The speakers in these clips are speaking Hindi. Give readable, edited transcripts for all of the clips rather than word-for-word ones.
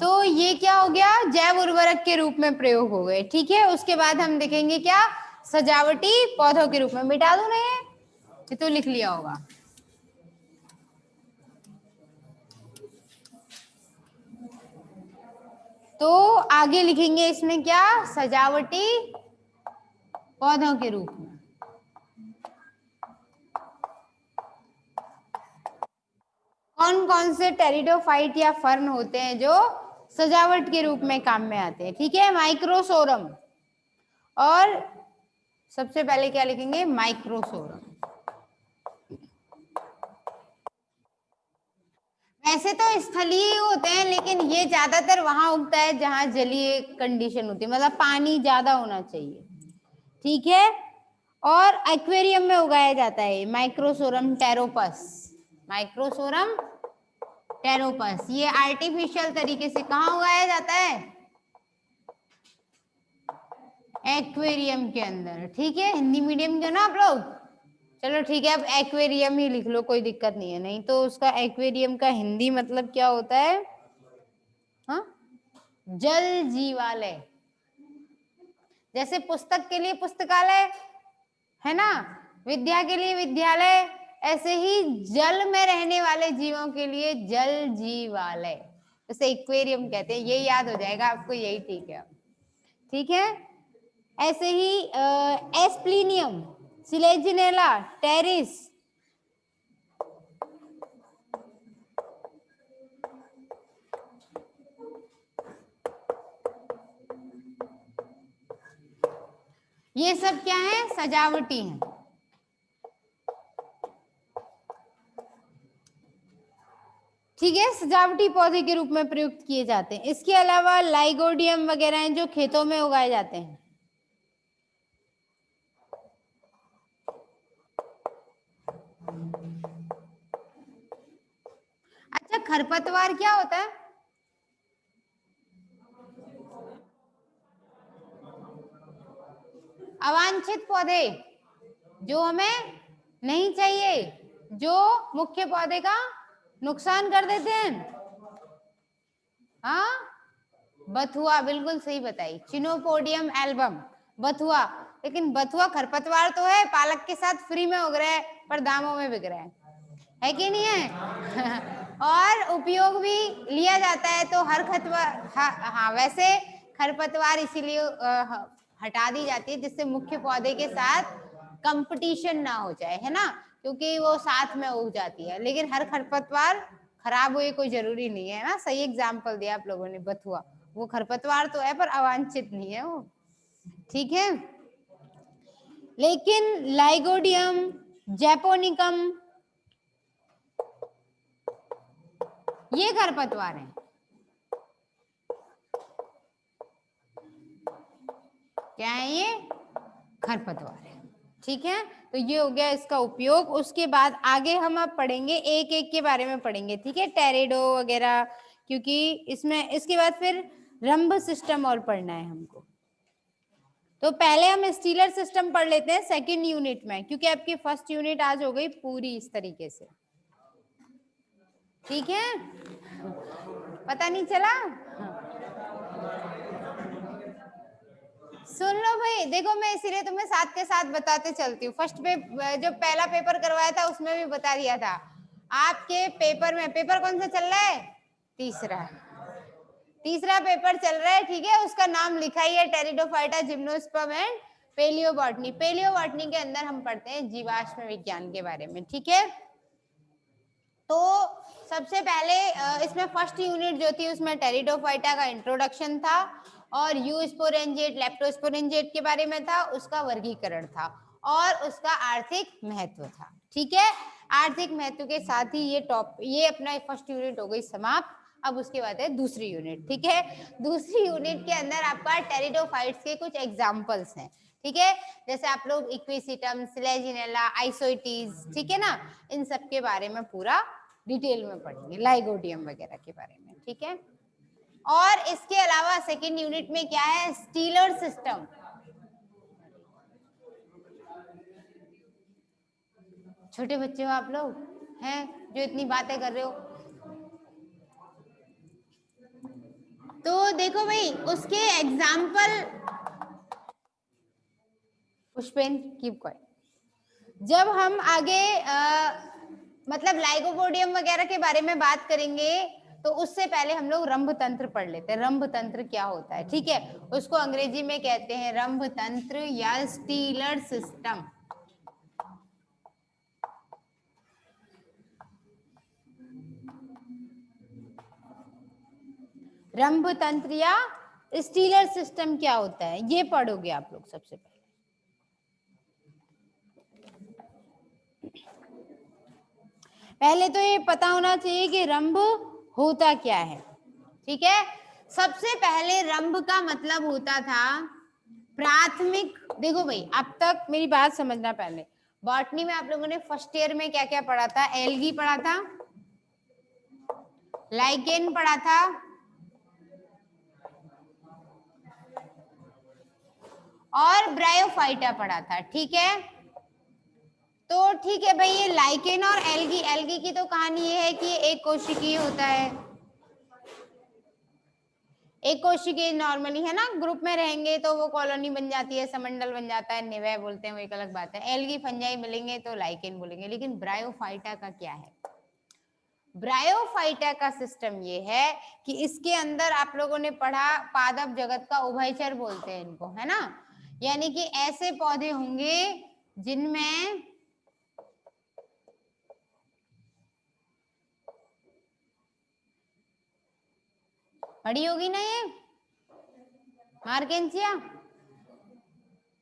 तो ये क्या हो गया, जैव उर्वरक के रूप में प्रयोग हो गए। ठीक है, उसके बाद हम देखेंगे क्या, सजावटी पौधों के रूप में। मिटा दो ना ये तो लिख लिया होगा। तो आगे लिखेंगे इसमें क्या, सजावटी पौधों के रूप में। कौन कौन से टेरिडोफाइट या फर्न होते हैं जो सजावट के रूप में काम में आते हैं। ठीक है, माइक्रोसोरम, और सबसे पहले क्या लिखेंगे, माइक्रोसोरम। वैसे तो स्थलीय होते हैं, लेकिन ये ज्यादातर वहां उगता है जहां जलीय कंडीशन होती है, मतलब पानी ज्यादा होना चाहिए। ठीक है, और एक्वेरियम में उगाया जाता है माइक्रोसोरम टेरोपस। माइक्रोसोरम टेरोपस ये आर्टिफिशियल तरीके से कहाँ उगाया जाता है, एक्वेरियम के अंदर। ठीक है, हिंदी मीडियम के ना आप लोग, चलो ठीक है, अब एक्वेरियम ही लिख लो, कोई दिक्कत नहीं है। नहीं तो उसका एक्वेरियम का हिंदी मतलब क्या होता है, हाँ, जल जीवालय। जैसे पुस्तक के लिए पुस्तकालय है ना, विद्या के लिए विद्यालय, ऐसे ही जल में रहने वाले जीवों के लिए जल जीवालय, जैसे एक्वेरियम कहते हैं। ये याद हो जाएगा आपको, यही ठीक है। ठीक है, ऐसे ही एस्प्लीनियम, सिलेजिनेला, टेरिस, ये सब क्या है, सजावटी हैं। ठीक है, सजावटी पौधे के रूप में प्रयुक्त किए जाते हैं। इसके अलावा लाइगोडियम वगैरह हैं जो खेतों में उगाए जाते हैं। अच्छा, खरपतवार क्या होता है, अवांछित पौधे जो हमें नहीं चाहिए, जो मुख्य पौधे का नुकसान कर देते हैं। हाँ, बथुआ, बिल्कुल सही बताई, चिनोपोडियम एल्बम, बथुआ। लेकिन बथुआ खरपतवार तो है, पालक के साथ फ्री में उग रहा है, पर दामों में बिक रहा है कि नहीं है? और उपयोग भी लिया जाता है, तो हर खरपतवार, हाँ वैसे खरपतवार इसीलिए हटा दी जाती है जिससे मुख्य पौधे के साथ कंपटीशन ना हो जाए, है ना, क्योंकि वो साथ में उग जाती है। लेकिन हर खरपतवार खराब हुए कोई जरूरी नहीं है ना, सही एग्जाम्पल दिया आप लोगों ने, बथुआ वो खरपतवार तो है पर अवांछित नहीं है वो। ठीक है, लेकिन लाइगोडियम, जैपोनिकम, ये खरपतवार है। क्या है ये, खरपतवार है। ठीक है, तो ये हो गया इसका उपयोग। उसके बाद आगे हम अब पढ़ेंगे, एक एक के बारे में पढ़ेंगे। ठीक है, टेरेडो वगैरह, क्योंकि इसमें इसके बाद फिर रंभ सिस्टम और पढ़ना है हमको। तो पहले हम स्टीलर सिस्टम पढ़ लेते हैं सेकंड यूनिट में, क्योंकि आपकी फर्स्ट यूनिट आज हो गई पूरी इस तरीके से। ठीक है, पता नहीं चला, सुन लो भाई, देखो मैं इसीलिए तुम्हें साथ के साथ बताते चलती हूँ। फर्स्ट पे जो पहला पेपर करवाया था उसमें भी बता दिया था। आपके पेपर में, पेपर कौन सा चल रहा है, तीसरा, तीसरा पेपर चल रहा है। ठीक है, उसका नाम लिखा ही है, pteridophyta, gymnosperm and palaeobotany. Palaeobotany के अंदर हम पढ़ते हैं जीवाश्म विज्ञान के बारे में। ठीक है, तो सबसे पहले इसमें फर्स्ट यूनिट जो थी उसमें टेरिडोफाइटा का इंट्रोडक्शन था, और यूस्पोरेंजिएट, लेप्टोस्पोरेंजिएट के बारे में था, उसका वर्गीकरण था, और उसका आर्थिक महत्व था। ठीक है, आर्थिक महत्व के साथ ही ये अपना फर्स्ट यूनिट हो गई समाप्त। अब उसके बाद है दूसरी यूनिट। ठीक है, दूसरी यूनिट के अंदर आपका टेरिडोफाइट्स के कुछ एग्जांपल्स हैं। ठीक है, जैसे आप लोग इक्विसिटम, सिलेजिनेला, आइसोइटीज, ठीक है ना, इन सब के बारे में पूरा डिटेल में पढ़ेंगे, लाइगोडियम वगैरह के बारे में। ठीक है, और इसके अलावा सेकेंड यूनिट में क्या है, स्टीलर सिस्टम। छोटे बच्चे हो आप लोग हैं जो इतनी बातें कर रहे हो, तो देखो भाई उसके एग्जाम्पल, पुष्पेन कीप क्वाइट। जब हम आगे मतलब लाइकोपोडियम वगैरह के बारे में बात करेंगे तो उससे पहले हम लोग रंभ तंत्र पढ़ लेते हैं। रंभ तंत्र क्या होता है, ठीक है, उसको अंग्रेजी में कहते हैं रंभ तंत्र या स्टीलर सिस्टम। रंभ तंत्र या स्टीलर सिस्टम क्या होता है ये पढ़ोगे आप लोग सबसे पहले। पहले तो ये पता होना चाहिए कि रंभ होता क्या है, ठीक है। सबसे पहले रंभ का मतलब होता था प्राथमिक। देखो भाई अब तक मेरी बात समझना, पहले बॉटनी में आप लोगों ने फर्स्ट ईयर में क्या क्या पढ़ा था? एल्गी पढ़ा था, लाइकेन पढ़ा था, और ब्रायोफाइटा पढ़ा था, ठीक है। तो ठीक है भाई, ये लाइकेन और एल्गी, एल्गी की तो कहानी ये है कि एक कोशिकीय होता है, एक कोशिकीय नॉर्मली है ना, ग्रुप में रहेंगे तो वो कॉलोनी बन जाती है, समंडल बन जाता है, निवय बोलते हैं, वो एक अलग बात है। एल्गी फंजाई मिलेंगे तो लाइकेन बोलेंगे। लेकिन ब्रायोफाइटा का क्या है? ब्रायोफाइटा का सिस्टम ये है कि इसके अंदर आप लोगों ने पढ़ा पादप जगत का उभयचर बोलते हैं इनको, है ना। यानी कि ऐसे पौधे होंगे जिनमें पड़ी होगी ना ये मार्केंसिया,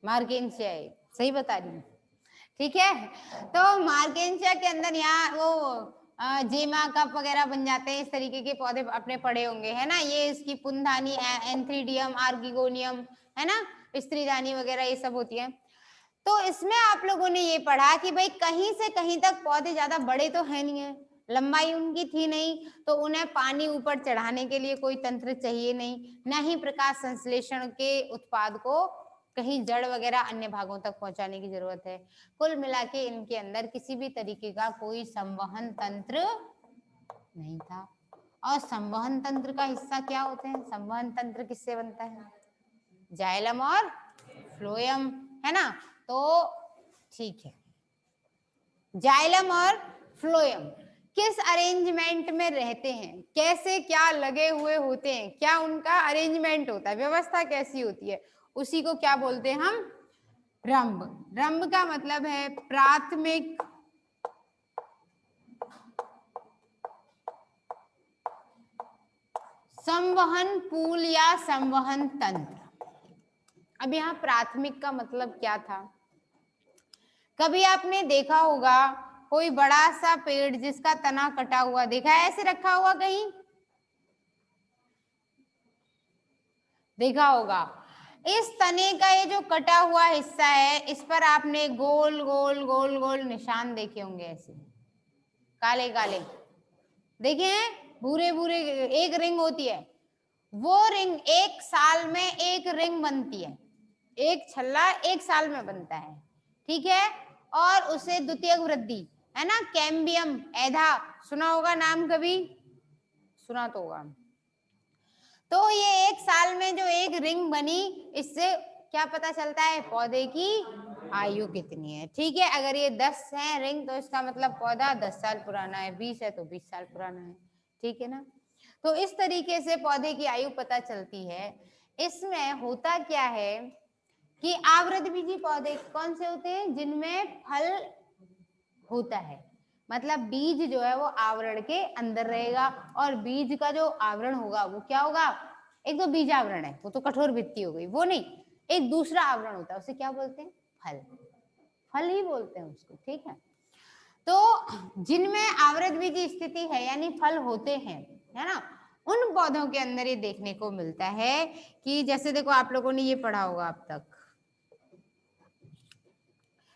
मार्केंसिया है, सही बता रही हूँ, ठीक है। तो मार्केंसिया के अंदर यहाँ वो जेमा कप वगैरह बन जाते हैं, इस तरीके के पौधे अपने पड़े होंगे, है ना। ये इसकी पुनधानी, एंथ्रीडियम, आर्किगोनियम, है ना, स्त्रीधानी वगैरह ये सब होती है। तो इसमें आप लोगों ने ये पढ़ा कि भाई कहीं से कहीं तक पौधे ज्यादा बड़े तो है नहीं है, लंबाई उनकी थी नहीं, तो उन्हें पानी ऊपर चढ़ाने के लिए कोई तंत्र चाहिए नहीं, न ही प्रकाश संश्लेषण के उत्पाद को कहीं जड़ वगैरह अन्य भागों तक पहुंचाने की जरूरत है। कुल मिला के इनके अंदर किसी भी तरीके का कोई संवहन तंत्र नहीं था। और संवहन तंत्र का हिस्सा क्या होते हैं? संवहन तंत्र किससे बनता है? जाइलम और फ्लोएम, है ना। तो ठीक है, जाइलम और फ्लोएम किस अरेंजमेंट में रहते हैं, कैसे क्या लगे हुए होते हैं, क्या उनका अरेंजमेंट होता है, व्यवस्था कैसी होती है, उसी को क्या बोलते हैं हम? रंभ। रंभ का मतलब है प्राथमिक संवहन पूल या संवहन तंत्र। अब यहाँ प्राथमिक का मतलब क्या था? कभी आपने देखा होगा कोई बड़ा सा पेड़ जिसका तना कटा हुआ, देखा है ऐसे रखा हुआ कहीं? देखा होगा। इस तने का ये जो कटा हुआ हिस्सा है, इस पर आपने गोल गोल गोल गोल निशान देखे होंगे, ऐसे काले काले देखे हैं, भूरे भूरे, एक रिंग होती है। वो रिंग एक साल में एक रिंग बनती है, एक छल्ला एक साल में बनता है, ठीक है। और उसे द्वितीयक वृद्धि, है ना, कैम्बियम एधा, सुना होगा नाम, कभी सुना तो होगा। तो ये एक साल में जो एक रिंग बनी, इससे क्या पता चलता है? पौधे की आयु कितनी है, ठीक है। अगर ये 10 है रिंग तो इसका मतलब पौधा 10 साल पुराना है, 20 है तो 20 साल पुराना है, ठीक है ना। तो इस तरीके से पौधे की आयु पता चलती है। इसमें होता क्या है कि आवृतबीजी पौधे कौन से होते हैं? जिनमें फल होता है, मतलब बीज जो है वो आवरण के अंदर रहेगा, और बीज का जो आवरण होगा वो क्या होगा? एक तो बीज आवरण है, वो तो कठोर भित्ति हो गई, वो नहीं, एक दूसरा आवरण होता है, उसे क्या बोलते हैं? फल। फल ही बोलते हैं उसको, ठीक है। तो जिनमें आवृत बीजी स्थिति है यानी फल होते हैं, है ना, उन पौधों के अंदर ये देखने को मिलता है कि जैसे देखो आप लोगों ने ये पढ़ा होगा अब तक,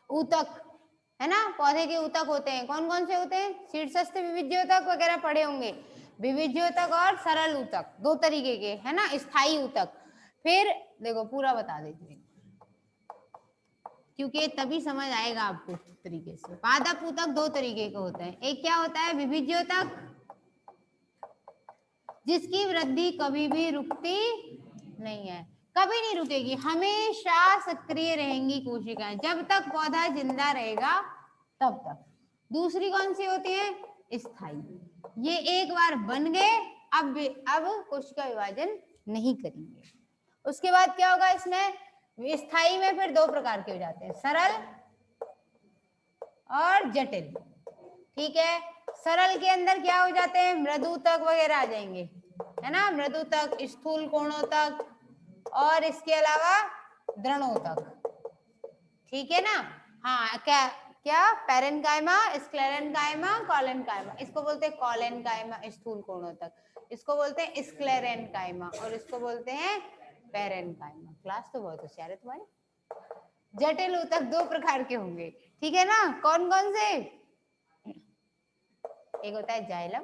ऊतक, है ना, पौधे के ऊतक होते हैं, कौन कौन से होते हैं? शीर्षस्थ विविध्योतक वगैरह पढ़े होंगे। विविध्योतक और सरल ऊतक, दो तरीके के, है ना, स्थायी ऊतक। फिर देखो पूरा बता देती हूँ क्योंकि तभी समझ आएगा आपको तरीके से। पादप ऊतक दो तरीके के होते हैं, एक क्या होता है? विविध्योतक, जिसकी वृद्धि कभी भी रुकती नहीं है, कभी नहीं रुकेगी, हमेशा सक्रिय रहेंगी कोशिकाएं जब तक पौधा जिंदा रहेगा तब तक। दूसरी कौन सी होती है? स्थायी। ये एक बार बन गए, अब कोशिका विभाजन नहीं करेंगे। उसके बाद क्या होगा इसमें? स्थायी में फिर दो प्रकार के हो जाते हैं, सरल और जटिल। ठीक है, सरल के अंदर क्या हो जाते हैं? मृदुतक वगैरह आ जाएंगे, है ना, मृदुतक, स्थूल कोणोतक और इसके अलावा दृढ़ोतक। ठीक है ना। हाँ, क्या क्या? Parenchyma, sclerenchyma, collenchyma. इसको बोलते हैं कॉलेन्काइमा स्थूल कोणोतक, इसको बोलते हैं स्क्लेरेन्काइमा और इसको बोलते हैं पैरेन्काइमा। क्लास तो बहुत होशियार है तुम्हारी। जटिल ऊतक दो प्रकार के होंगे, ठीक है ना। कौन कौन से? एक होता है जाइलम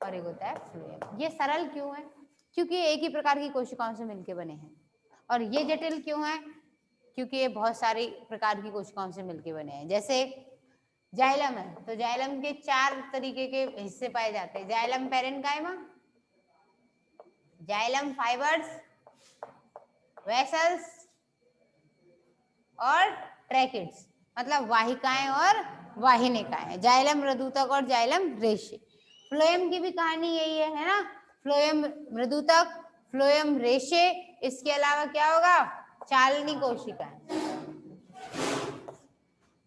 और एक होता है फ्लोएम। ये सरल क्यों है? क्योंकि एक ही प्रकार की कोशिकाओं से मिलकर बने हैं। और ये जटिल क्यों है? क्योंकि ये बहुत सारी प्रकार की कोशिकाओं से मिलकर बने हैं। जैसे जाइलम है तो जाइलम के 4 तरीके के हिस्से पाए जाते हैं, xylem parenchyma, xylem fibres, vessels और ट्रैकिड्स, मतलब वाहिकाएं और वाहिनिकाएं, जाइलम मृदुतक और जाइलम रेशे। फ्लोएम की भी कहानी यही है ना, फ्लोएम मृदुतक, फ्लोएम रेशे, इसके अलावा क्या होगा? चालनी कोशिकाएं।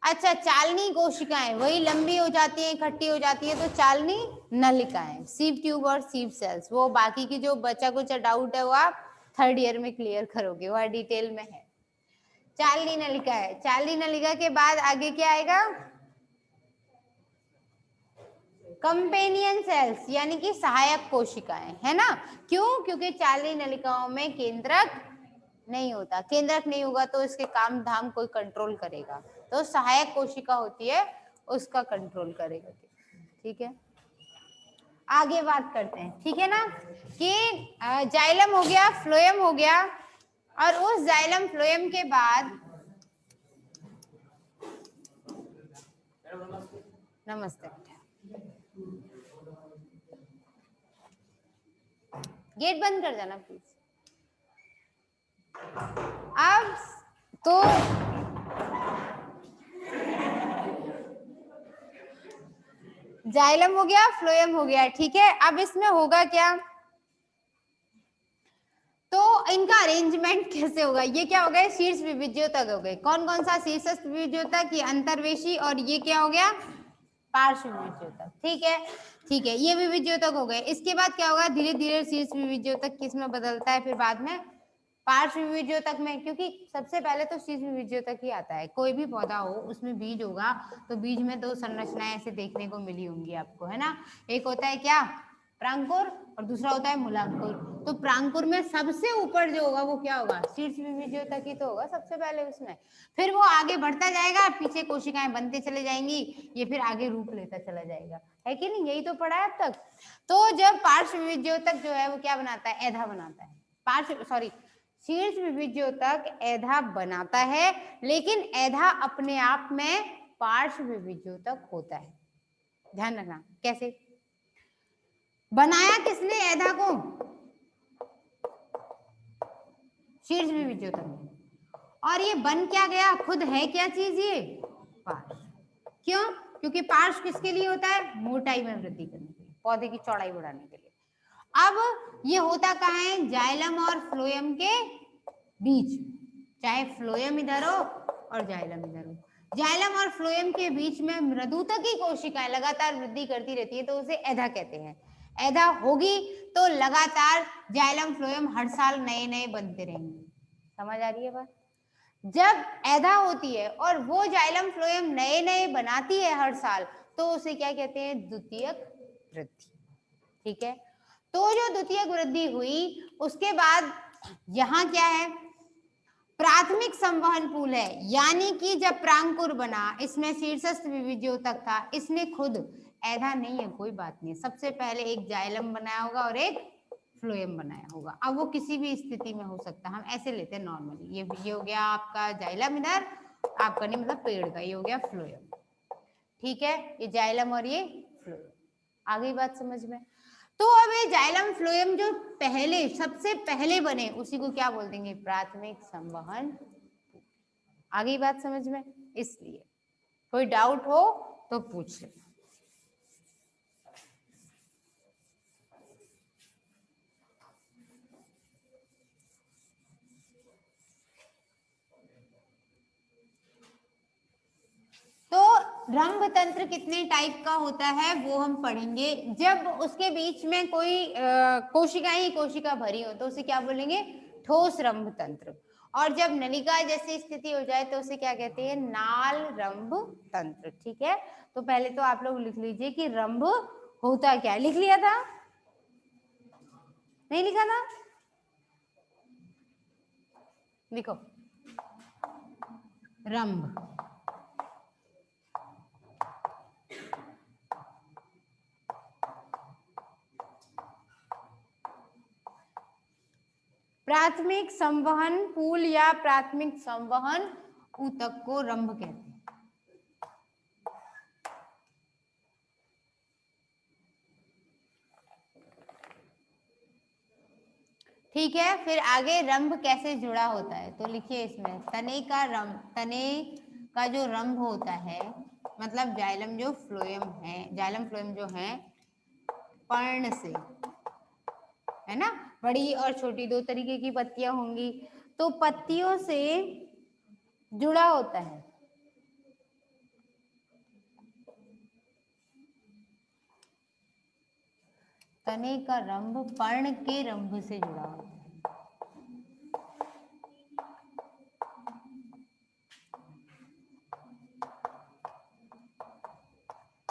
अच्छा, चालनी कोशिकाएं वही लंबी हो जाती है, इकट्ठी हो जाती है, तो चालनी नलिकाएं, सीव ट्यूब और सीव सेल्स। वो बाकी की जो बचा कुछ डाउट है वो आप 3rd ईयर में क्लियर करोगे, वह डिटेल में है। चालनी नलिका है, चालनी नलिका के बाद आगे क्या आएगा? कंपेनियन सेल्स, यानी कि सहायक कोशिकाएं, है ना। क्यों? क्योंकि चालनी नलिकाओं में केंद्रक नहीं होता, केंद्रक नहीं होगा तो इसके काम धाम कोई कंट्रोल करेगा, तो सहायक कोशिका होती है उसका कंट्रोल करेगा। ठीक है, आगे बात करते हैं, ठीक है ना, कि जाइलम हो गया, फ्लोएम हो गया, और उस जाइलम फ्लोएम के बाद नमस्ते, गेट बंद कर जाना प्लीज। अब तो जाइलम हो गया, फ्लोएम हो गया, ठीक है। अब इसमें होगा क्या? तो इनका अरेंजमेंट कैसे होगा? ये क्या हो गए? शीर्ष विविज्योतक हो गए। कौन कौन सा? शीर्षस्थ विविज्योतक, ये अंतर्वेशी, और ये क्या हो गया? पार्श्व विविज्योतक। ठीक है, ठीक है, ये विविज्योतक हो गए। इसके बाद क्या होगा? धीरे धीरे शीर्ष विविज्योतक किसमें बदलता है? फिर बाद में पार्श्व विविज्योतक में, क्योंकि सबसे पहले तो शीर्ष विविज्योतक ही आता है। कोई भी पौधा हो उसमें बीज होगा तो बीज में 2 संरचनाएं ऐसे देखने को मिली होंगी आपको, है ना। एक होता है क्या? प्रांकुर, और दूसरा होता है मूलांकुर। तो प्रांकुर में सबसे ऊपर जो होगा वो क्या होगा? शीर्ष विविज्योतक ही तो होगा सबसे पहले उसमें। फिर वो आगे बढ़ता जाएगा, पीछे कोशिकाएं बनते चले जाएंगी, ये फिर आगे रूप लेता चला जाएगा, है कि नहीं? यही तो पढ़ा है अब तक। तो जब पार्श्व विविज्योतक जो है वो क्या बनाता है? ऐधा बनाता है। शीर्ष विविज्योतक ऐधा बनाता है, लेकिन ऐधा अपने आप में पार्श्व विविज्योतक होता है। ध्यान रखना कैसे बनाया, किसने ऐधा को? शीर्ष विविज्योतक ने। और ये बन क्या गया? खुद है क्या चीज? ये पार्श्व। क्यों? क्योंकि पार्श्व किसके लिए होता है? मोटाई में वृद्धि करने के लिए, पौधे की चौड़ाई बढ़ाने के लिए। अब ये होता कहाँ है? जाइलम और फ्लोएम के बीच, चाहे फ्लोएम इधर हो और जाइलम इधर हो। जाइलम और फ्लोएम के बीच में मृदुतक की कोशिकाएं लगातार वृद्धि करती रहती है, तो उसे ऐधा कहते हैं। ऐधा होगी तो लगातार जाइलम फ्लोएम हर साल नए नए बनते रहेंगे। समझ आ रही है बात? जब ऐधा होती है और वो जाइलम फ्लोएम नए नए बनाती है हर साल, तो उसे क्या कहते हैं? द्वितीयक वृद्धि। ठीक है, तो जो द्वितीयक वृद्धि हुई उसके बाद यहाँ क्या है? प्राथमिक संवहन पूल है, यानी कि जब प्रांकुर बना, इसमें शीर्षस्थ विविज्योतक था, इसने खुद ऐधा नहीं है, कोई बात नहीं, सबसे पहले एक जाइलम बनाया होगा और एक फ्लोएम बनाया होगा। अब वो किसी भी स्थिति में हो सकता है, हम ऐसे लेते हैं नॉर्मली। ये हो गया आपका जाइलम, इधर आपका नहीं मतलब पेड़ का, ये हो गया फ्लोएम। ठीक है, ये जाइलम और ये फ्लोएम। आ गई बात समझ में? तो अब ये जाइलम फ्लोएम जो पहले सबसे पहले बने उसी को क्या बोल देंगे, प्राथमिक संवहन। आगे बात समझ में? इसलिए कोई डाउट हो तो पूछ ले। तो रंभ तंत्र कितने टाइप का होता है वो हम पढ़ेंगे। जब उसके बीच में कोई कोशिका ही कोशिका भरी हो तो उसे क्या बोलेंगे, ठोस रंभ तंत्र। और जब नलिका जैसी स्थिति हो जाए तो उसे क्या कहते हैं, नाल रंभ तंत्र। ठीक है, तो पहले तो आप लोग लिख लीजिए कि रंभ होता क्या है। लिख लिया था? नहीं लिखा था? लिखो, रंभ प्राथमिक संवहन पूल या प्राथमिक संवहन ऊतक को रंभ कहते हैं। ठीक है, फिर आगे रंभ कैसे जुड़ा होता है तो लिखिए इसमें, तने का रंभ, तने का जो रंभ होता है मतलब जाइलम जो फ्लोएम है, जाइलम फ्लोएम जो है पर्ण से, है ना, बड़ी और छोटी दो तरीके की पत्तियां होंगी, तो पत्तियों से जुड़ा होता है। तने का रंभ पर्ण के रंभ से जुड़ा होता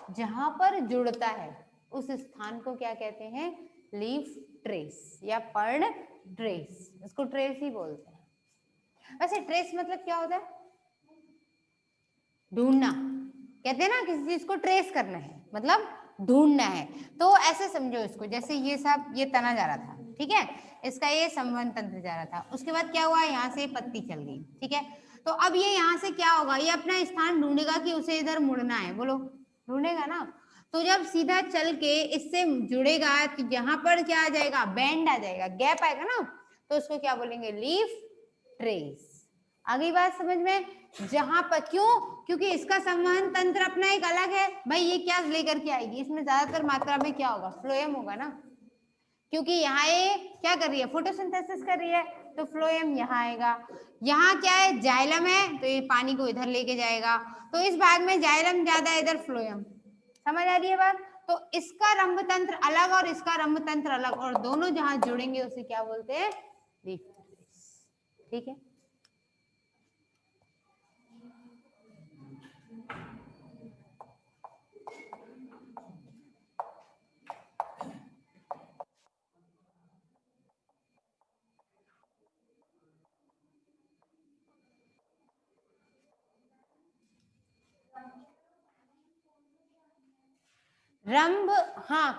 है। जहां पर जुड़ता है उस स्थान को क्या कहते हैं, लीफ ट्रेस या पर्ण ट्रेस। इसको ट्रेस ही बोलते हैं। वैसे ट्रेस मतलब क्या होता है, ढूंढना। कहते हैं ना किसी चीज को ट्रेस करना है मतलब ढूंढना है। तो ऐसे समझो इसको, जैसे ये सब ये तना जा रहा था, ठीक है, इसका ये संवहन तंत्र जा रहा था, उसके बाद क्या हुआ, यहाँ से पत्ती चल गई, ठीक है, तो अब ये यहाँ से क्या होगा, ये अपना स्थान ढूंढेगा कि उसे इधर मुड़ना है, बोलो ढूंढेगा ना। तो जब सीधा चल के इससे जुड़ेगा तो यहाँ पर क्या आ जाएगा, बैंड आ जाएगा, गैप आएगा ना, तो उसको क्या बोलेंगे, लीफ ट्रेस। आगे बात समझ में? जहां पर क्यों, क्योंकि इसका संवहन तंत्र अपना एक अलग है भाई, ये क्या लेकर के आएगी, इसमें ज्यादातर मात्रा में क्या होगा, फ्लोएम होगा ना, क्योंकि यहाँ ये क्या कर रही है, फोटोसिंथेसिस कर रही है, तो फ्लोएम यहाँ आएगा। यहाँ क्या है, जाइलम है, तो ये पानी को इधर लेके जाएगा, तो इस भाग में जाइलम ज्यादा है, इधर फ्लोएम। समझ आ रही है बात? तो इसका रंभ तंत्र अलग और इसका रंभ तंत्र अलग, और दोनों जहां जुड़ेंगे उसे क्या बोलते हैं, लीफ ट्रेस। ठीक है, रंभ, हाँ,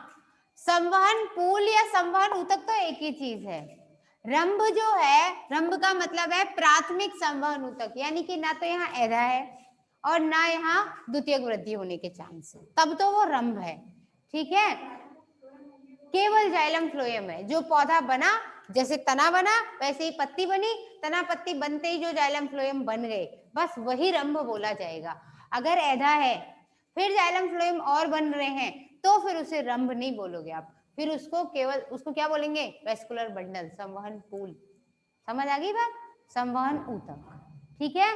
संवहन पूल या संवहन ऊतक तो एक ही चीज है। रंभ जो है, रंभ का मतलब है प्राथमिक संवहन ऊतक, यानी कि ना तो यहाँ एधा है और ना यहाँ द्वितीयक वृद्धि होने के चांस है, तब तो वो रंभ है। ठीक है, केवल जाइलम फ्लोएम है, जो पौधा बना, जैसे तना बना वैसे ही पत्ती बनी, तना पत्ती बनते ही जो जाइलम फ्लोएम बन गए, बस वही रंभ बोला जाएगा। अगर एधा है फिर जाइलम फ्लोएम और बन रहे हैं तो फिर उसे रंभ नहीं बोलोगे आप, फिर उसको केवल उसको क्या बोलेंगे, वेस्कुलर बंडल, संवहन पूल। समझ आ गई बात, संवहन ऊतक। ठीक है,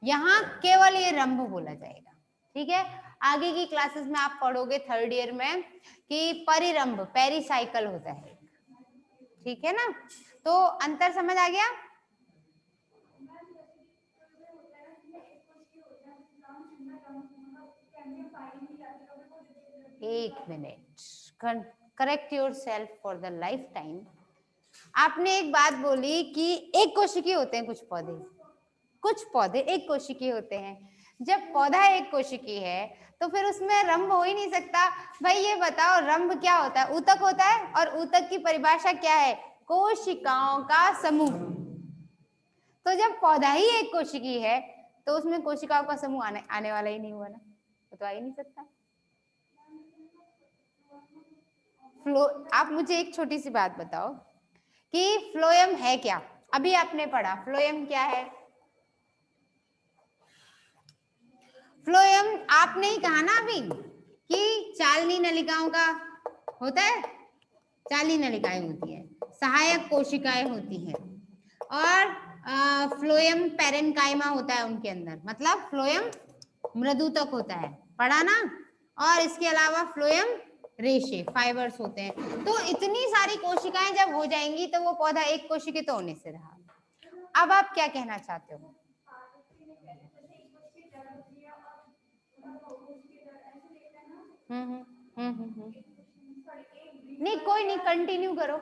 यहाँ केवल ये रंभ बोला जाएगा। ठीक है, आगे की क्लासेस में आप पढ़ोगे थर्ड ईयर में कि परिरंभ, पेरिसाइकल होता है। ठीक है ना, तो अंतर समझ आ गया? एक minute, correct your self for the life time. आपने एक बात बोली कि एक कोशिकीय होते हैं कुछ पौधे एक कोशिकीय होते हैं। जब पौधा एक कोशिकीय है तो फिर उसमें रंभ हो ही नहीं सकता। भाई ये बताओ रंभ क्या होता है, ऊतक होता है, और ऊतक की परिभाषा क्या है, कोशिकाओं का समूह। तो जब पौधा ही एक कोशिकीय है तो उसमें कोशिकाओं का समूह आने वाला ही नहीं हुआ ना, तो आ ही नहीं सकता। फ्लो, आप मुझे एक छोटी सी बात बताओ कि फ्लोएम है क्या? अभी आपने पढ़ा फ्लोएम क्या है? फ्लोएम आपने ही कहा ना अभी कि चालनी नलिकाओं का होता है, चालनी नलिकाएं होती है, सहायक कोशिकाएं होती हैं, और फ्लोएम पैरेन्काइमा होता है उनके अंदर, मतलब फ्लोएम मृदुतक होता है, पढ़ा ना? और इसके अलावा फ्लोएम रेशे फाइबर्स होते हैं। तो इतनी सारी कोशिकाएं जब हो जाएंगी तो वो पौधा एक कोशिकीय तो होने से रहा। अब आप क्या कहना चाहते हो? नहीं कोई नहीं, कंटिन्यू करो।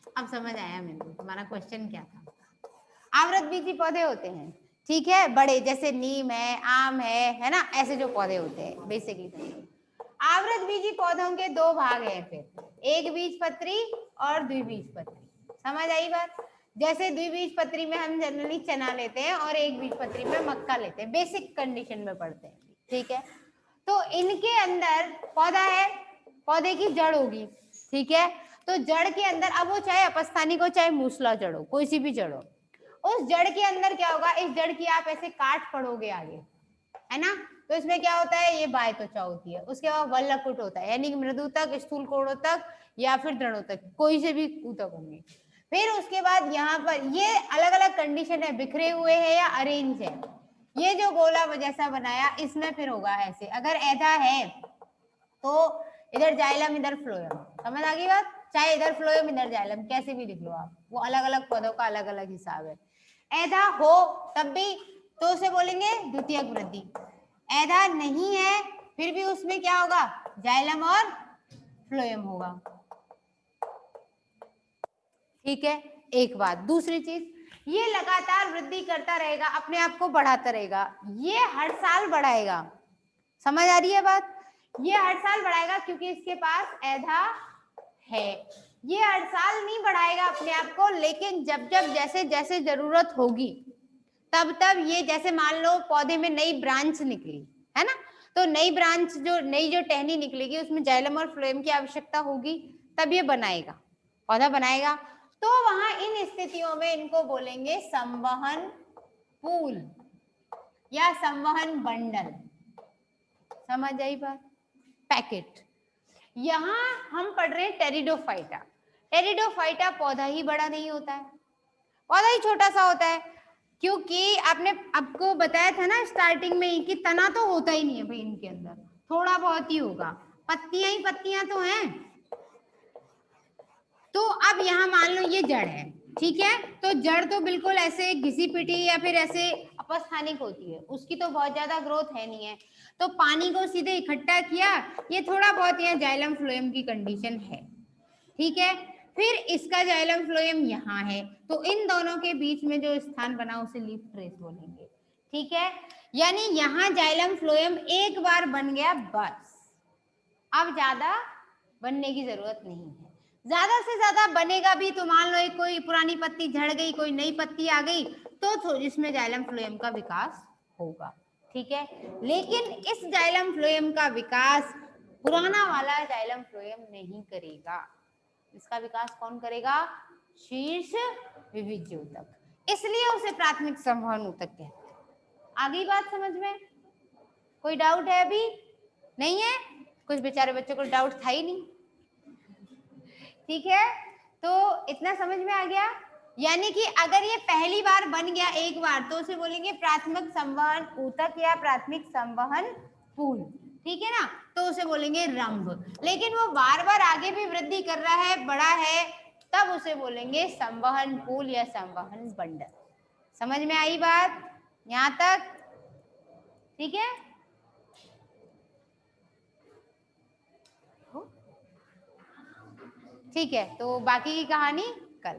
अब समझ आया मेरे को तुम्हारा क्वेश्चन क्या था। आवृत बीजी पौधे होते हैं, ठीक है, बड़े, जैसे नीम है, आम है ना, ऐसे जो पौधे होते हैं बेसिकली। आवृत बीजी पौधों के दो भाग हैं फिर, एक बीजपत्री और द्विबीजपत्री। समझ आई बात? जैसे द्विबीजपत्री में हम जनरली चना लेते हैं और एक बीजपत्री में मक्का लेते हैं, बेसिक कंडीशन में पढ़ते हैं, ठीक है। तो इनके अंदर पौधा है, पौधे की जड़ होगी, ठीक है। तो जड़ के अंदर, अब वो चाहे अपस्थानिक हो चाहे मूसला जड़ हो, कोई सी भी जड़ हो, उस जड़ के अंदर क्या होगा, इस जड़ की आप ऐसे काट पड़ोगे आगे, है ना, तो इसमें क्या होता है, ये बाह्य त्वचा होती है, उसके बाद वल्लकुट होता है, यानी मृदुतक, स्थूल कोणोतक या फिर दृढ़ोतक, कोई से भी ऊतक होंगे। फिर उसके बाद यहाँ पर ये अलग अलग कंडीशन है, बिखरे हुए है या अरेंज है। ये जो गोला जैसा बनाया इसमें फिर होगा ऐसे, अगर ऐसा है तो इधर जाइलम इधर फ्लोएम, समझ आ गई बात? चाहे इधर फ्लोएम इधर जाइलम, कैसे भी लिख लो आप, वो अलग अलग पौधों का अलग अलग हिसाब है। ऐसा हो तब भी तो उसे बोलेंगे द्वितीयक वृद्धि, ऐसा नहीं है फिर भी उसमें क्या होगा, जाइलम और फ्लोएम होगा, ठीक है। एक बात, दूसरी चीज, ये लगातार वृद्धि करता रहेगा, अपने आप को बढ़ाता रहेगा, ये हर साल बढ़ाएगा, समझ आ रही है बात? ये हर साल बढ़ाएगा क्योंकि इसके पास ऐधा है, ये हर साल नहीं बढ़ाएगा अपने आप को, लेकिन जब जब जैसे जैसे जरूरत होगी तब तब ये, जैसे मान लो पौधे में नई ब्रांच निकली है ना, तो नई ब्रांच जो टहनी निकलेगी उसमें जाइलम और फ्लोएम की आवश्यकता होगी, तब ये बनाएगा, पौधा बनाएगा। तो वहां इन स्थितियों में इनको बोलेंगे संवहन पूल या संवहन बंडल, समझ आई बात? पैकेट। यहां हम पढ़ रहे हैं टेरिडोफाइटा। टेरिडोफाइटा पौधा ही बड़ा नहीं होता है, पौधा ही छोटा सा होता है, क्योंकि आपने आपको बताया था ना स्टार्टिंग में ही कि तना तो होता ही नहीं है भाई इनके अंदर, थोड़ा बहुत ही होगा, पत्तियां ही पत्तियां तो हैं। तो अब यहाँ मान लो ये जड़ है, ठीक है, तो जड़ तो बिल्कुल ऐसे घिसी पिटी या फिर ऐसे अपस्थानिक होती है, उसकी तो बहुत ज्यादा ग्रोथ है नहीं है, तो पानी को सीधे इकट्ठा किया, ये थोड़ा बहुत यहाँ जाइलम फ्लोएम की कंडीशन है, ठीक है। फिर इसका जाइलम फ्लोएम यहाँ है, तो इन दोनों के बीच में जो स्थान बना उसे लीफ ट्रेस बोलेंगे, ठीक है। यानी यहाँ जाइलम फ्लोएम एक बार बन गया बस, अब ज्यादा बनने की जरूरत नहीं है, ज्यादा से ज्यादा बनेगा भी तो मान लो एक कोई पुरानी पत्ती झड़ गई, कोई नई पत्ती आ गई, तो इसमें जाइलम फ्लोएम का विकास होगा, ठीक है। लेकिन इस जाइलम फ्लोएम का विकास पुराना वाला जाइलम फ्लोएम नहीं करेगा, इसका विकास कौन करेगा, शीर्ष विविज्य ऊतक, इसलिए उसे प्राथमिक संवहन ऊतक कहते हैं। आ गई बात समझ में? कोई डाउट है अभी? नहीं है? कुछ बेचारे बच्चों को डाउट था ही नहीं, ठीक है। तो इतना समझ में आ गया, यानी कि अगर ये पहली बार बन गया एक बार तो उसे बोलेंगे प्राथमिक संवहन ऊतक या प्राथमिक संवहन पूल, ठीक है ना, तो उसे बोलेंगे रंभ। लेकिन वो बार बार आगे भी वृद्धि कर रहा है, बड़ा है, तब उसे बोलेंगे संवहन पूल या संवहन बंडल। समझ में आई बात यहां तक? ठीक है, ठीक है, तो बाकी की कहानी कल।